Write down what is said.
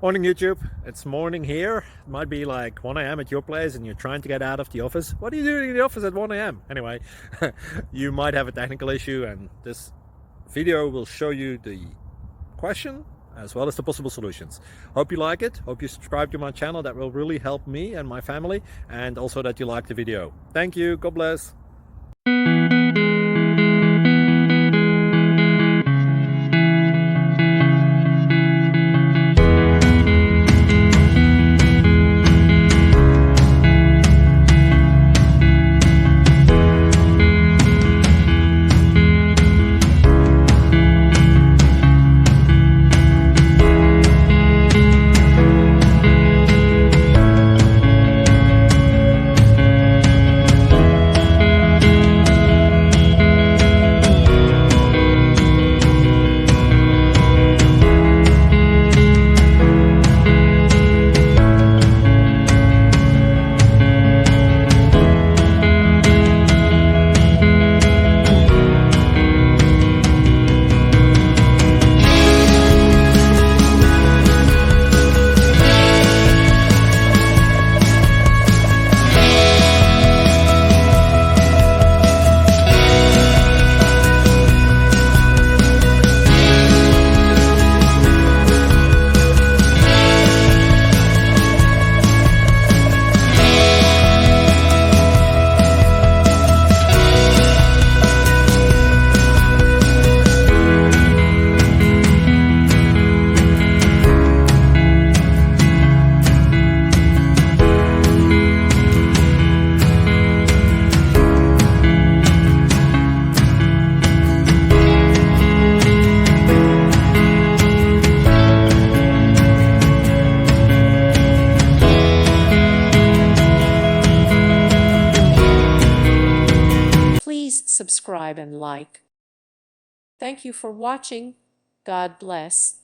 Morning YouTube, it's morning here. It might be like 1 a.m. at your place and you're trying to get out of the office. What are you doing in the office at 1 a.m.? Anyway, you might have a technical issue and this video will show you the question as well as the possible solutions. Hope you like it, hope you subscribe to my channel. That will really help me and my family, and also that you like the video. Thank you, God bless. Please subscribe and like. Thank you for watching. God bless.